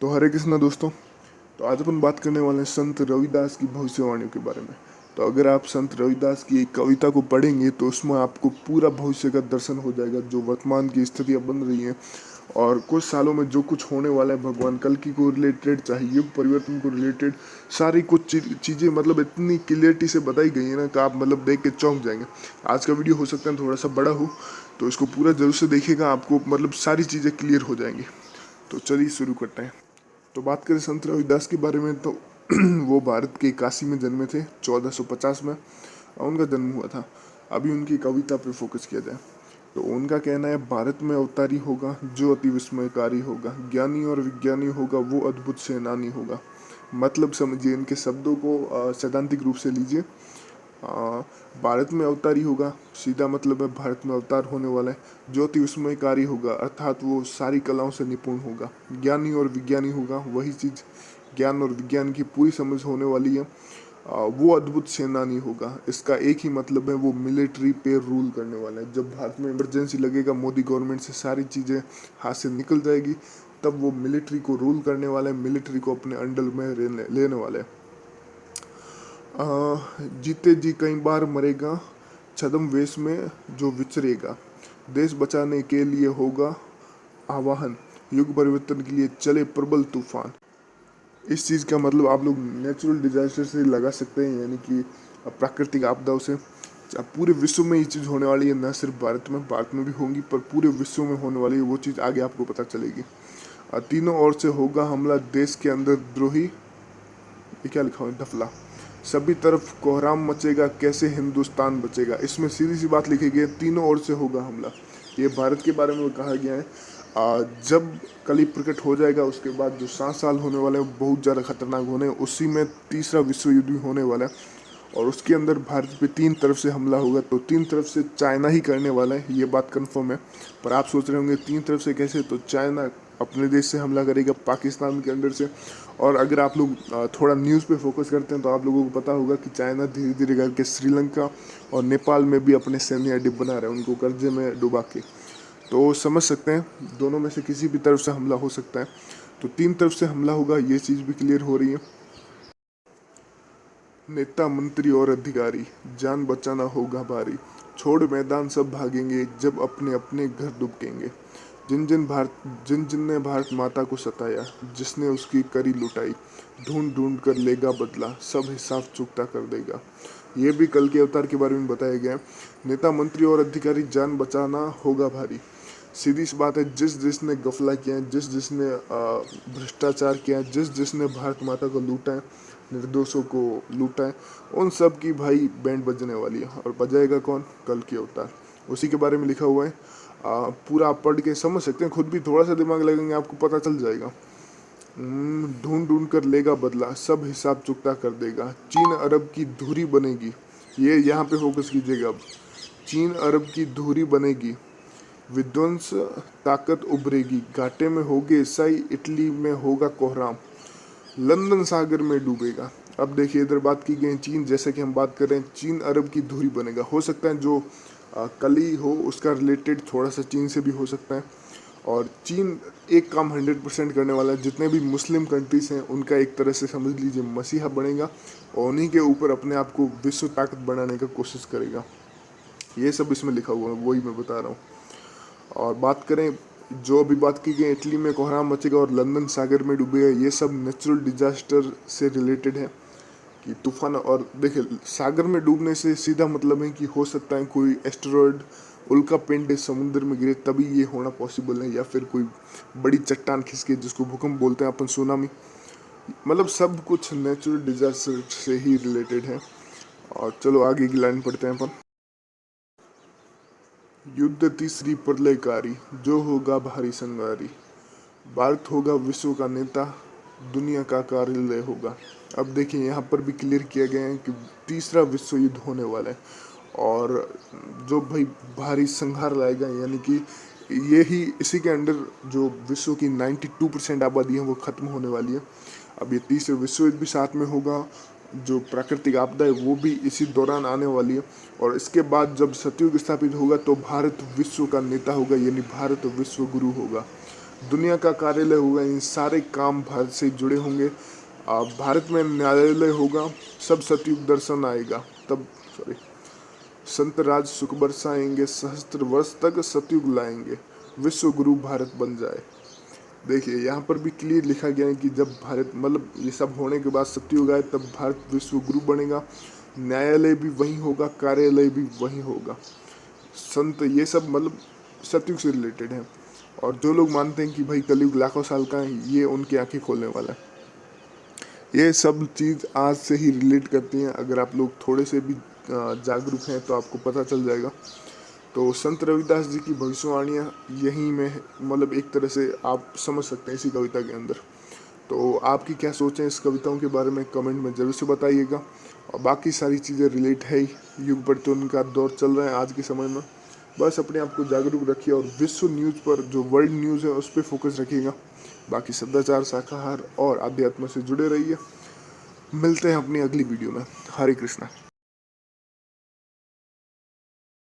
तो हरे कृष्णा दोस्तों। तो आज अपन बात करने वाले हैं संत रविदास की भविष्यवाणियों के बारे में। तो अगर आप संत रविदास की एक कविता को पढ़ेंगे तो उसमें आपको पूरा भविष्य का दर्शन हो जाएगा, जो वर्तमान की स्थितियां बन रही हैं और कुछ सालों में जो कुछ होने वाला है, भगवान कल्कि को रिलेटेड, चाहे युग परिवर्तन को रिलेटेड, सारी कुछ चीज़ें मतलब इतनी क्लियरिटी से बताई गई है ना कि आप मतलब देख के चौंक जाएंगे। आज का वीडियो हो सकता है थोड़ा सा बड़ा हो, तो इसको पूरा जरूर से देखिएगा, आपको मतलब सारी चीज़ें क्लियर हो जाएंगी। तो चलिए शुरू करते हैं। तो बात करें संत रविदास के बारे में तो वो भारत के काशी में जन्मे थे 1450 में, उनका जन्म हुआ था। अभी उनकी कविता पर फोकस किया जाए तो उनका कहना है, भारत में अवतारी होगा जो अति विस्मयकारी होगा, ज्ञानी और विज्ञानी होगा वो अद्भुत सेनानी होगा। मतलब समझिए इनके शब्दों को सैद्धांतिक रूप से लीजिए। भारत में अवतारी होगा, सीधा मतलब है भारत में अवतार होने वाला है। जो अति विस्मयकारी होगा अर्थात वो सारी कलाओं से निपुण होगा। ज्ञानी और विज्ञानी होगा, वही चीज़ ज्ञान और विज्ञान की पूरी समझ होने वाली है। वो अद्भुत सेनानी होगा, इसका एक ही मतलब है वो मिलिट्री पे रूल करने वाला है। जब भारत में इमरजेंसी लगेगा, मोदी गवर्नमेंट से सारी चीज़ें हाथ से निकल जाएगी, तब वो मिलिट्री को रूल करने वाला है, मिलिट्री को अपने अंडर में लेने वाला है। जीते जी कई बार मरेगा, छद्म वेश में जो विचरेगा, देश बचाने के लिए होगा आवाहन, युग परिवर्तन के लिए चले प्रबल तूफान। इस चीज़ का मतलब आप लोग नेचुरल डिजास्टर से लगा सकते हैं, यानी कि प्राकृतिक आपदाओं से। पूरे विश्व में ये चीज़ होने वाली है, न सिर्फ भारत में भी होंगी, पर पूरे विश्व में होने वाली है वो चीज़ आगे आपको पता चलेगी। तीनों ओर से होगा हमला, देश के अंदर द्रोही, ये क्या लिखा हुआ है, डफला, सभी तरफ कोहराम मचेगा, कैसे हिंदुस्तान बचेगा। इसमें सीधी सी बात लिखी गई है, तीनों ओर से होगा हमला। ये भारत के बारे में कहा गया है। जब कली प्रकट हो जाएगा उसके बाद जो 7 साल होने वाले हैं वो बहुत ज़्यादा खतरनाक होने हैं। उसी में तीसरा विश्व युद्ध भी होने वाला है और उसके अंदर भारत पे 3 तरफ से हमला होगा। तो 3 तरफ से चाइना ही करने वाला है, ये बात कंफर्म है। पर आप सोच रहे होंगे 3 तरफ से कैसे, तो चाइना अपने देश से हमला करेगा, पाकिस्तान के अंदर से। और अगर आप लोग थोड़ा न्यूज़ पे फोकस करते हैं तो आप लोगों को पता होगा कि चाइना धीरे धीरे करके श्रीलंका और नेपाल में भी अपने सैन्य अड्डे बना रहे हैं, उनको कर्जे में डुबा के। तो समझ सकते हैं दोनों में से किसी भी तरफ से हमला हो सकता है। तो 3 तरफ से हमला होगा, ये चीज़ भी क्लियर हो रही है। नेता मंत्री और अधिकारी, जान बचाना होगा भारी, छोड़ मैदान सब भागेंगे जब अपने अपने घर दुबकेंगे। जिन जिन ने भारत माता को सताया, जिसने उसकी करी लुटाई, ढूंढ ढूंढ कर लेगा बदला, सब हिसाब चुकता कर देगा। ये भी कल के अवतार के बारे में बताया गया है। नेता मंत्री और अधिकारी, जान बचाना होगा भारी। सीधी सी बात है, जिस जिसने गफला किया है, जिस जिसने भ्रष्टाचार किया है, जिस जिसने भारत माता को लूटा है, निर्दोषों को लूटा है, उन सब की भाई बैंड बजने वाली है। और बजाएगा कौन? कल की अवतार। उसी के बारे में लिखा हुआ है। पूरा आप पढ़ के समझ सकते हैं, खुद भी थोड़ा सा दिमाग लगेंगे आपको पता चल जाएगा। ढूंढ ढूंढ कर लेगा बदला, सब हिसाब चुकता कर देगा। चीन अरब की धुरी बनेगी, ये यहाँ पे फोकस कीजिएगा अब। चीन अरब की धुरी बनेगी, विध्वंस ताकत उभरेगी, घाटे में होगे ईसाई, इटली में होगा कोहराम, लंदन सागर में डूबेगा। अब देखिए इधर बात की गई चीन, जैसे कि हम बात कर रहे हैं चीन अरब की धुरी बनेगा। हो सकता है जो कली हो उसका रिलेटेड थोड़ा सा चीन से भी हो सकता है। और चीन एक काम 100% करने वाला है, जितने भी मुस्लिम कंट्रीज हैं उनका एक तरह से समझ लीजिए मसीहा बनेगा और उन्हीं के ऊपर अपने आप को विश्व ताकत बनाने का कोशिश करेगा। ये सब इसमें लिखा हुआ है, वही मैं बता रहा हूँ। और बात करें जो अभी बात की गई, इटली में कोहराम मचेगा और लंदन सागर में डूबेगा, ये सब नेचुरल डिजास्टर से रिलेटेड है कि तूफान। और देखिए सागर में डूबने से सीधा मतलब है कि हो सकता है कोई एस्टेरॉयड, उल्का पिंड समुद्र में गिरे, तभी ये होना पॉसिबल है। या फिर कोई बड़ी चट्टान खिसके, जिसको भूकंप बोलते हैं अपन, सुनामी। मतलब सब कुछ नेचुरल डिजास्टर से ही रिलेटेड है। और चलो आगे की लाइन पढ़ते हैं अपन। युद्ध तीसरी प्रलयकारी, जो होगा भारी संगारी, भारत होगा विश्व का नेता, दुनिया का कार्यालय होगा। अब देखिए यहाँ पर भी क्लियर किया गया है कि तीसरा विश्व युद्ध होने वाला है और जो भाई भारी संहार लाएगा, यानी कि यही इसी के अंडर जो विश्व की 92% आबादी है वो खत्म होने वाली है। अब ये तीसरे विश्व युद्ध भी साथ में होगा, जो प्राकृतिक आपदा है वो भी इसी दौरान आने वाली है। और इसके बाद जब सतयुग स्थापित होगा तो भारत विश्व का नेता होगा, यानी भारत विश्व गुरु होगा। दुनिया का कार्यालय होगा, इन सारे काम भारत से जुड़े होंगे। भारत में न्यायालय होगा, सब सतयुग दर्शन आएगा तब, सॉरी, संत राज सुख बरसाएंगे, सहस्त्र वर्ष तक सतयुग लाएंगे, विश्व गुरु भारत बन जाए। देखिए यहाँ पर भी क्लियर लिखा गया है कि जब भारत, मतलब ये सब होने के बाद सतयुग आए तब भारत विश्व गुरु बनेगा, न्यायालय भी वही होगा, कार्यालय भी वही होगा, संत, ये सब मतलब सतयुग से रिलेटेड है। और जो लोग मानते हैं कि भाई कलयुग लाखों साल का है, ये उनकी आंखें खोलने वाला है। ये सब चीज़ आज से ही रिलेट करती हैं। अगर आप लोग थोड़े से भी जागरूक हैं तो आपको पता चल जाएगा। तो संत रविदास जी की भविष्यवाणियाँ यहीं में मतलब एक तरह से आप समझ सकते हैं इसी कविता के अंदर। तो आपकी क्या सोचें इस कविताओं के बारे में कमेंट में ज़रूर से बताइएगा। और बाकी सारी चीज़ें रिलेट है ही, युग परिवर्तन का दौर चल रहा है आज के समय में। बस अपने आप को जागरूक रखिए और विश्व न्यूज़ पर, जो वर्ल्ड न्यूज़ है, उस पर फोकस रखिएगा। बाकी सदाचार, शाकाहार और आध्यात्म से जुड़े रहिए। मिलते हैं अपनी अगली वीडियो में। हरे कृष्णा।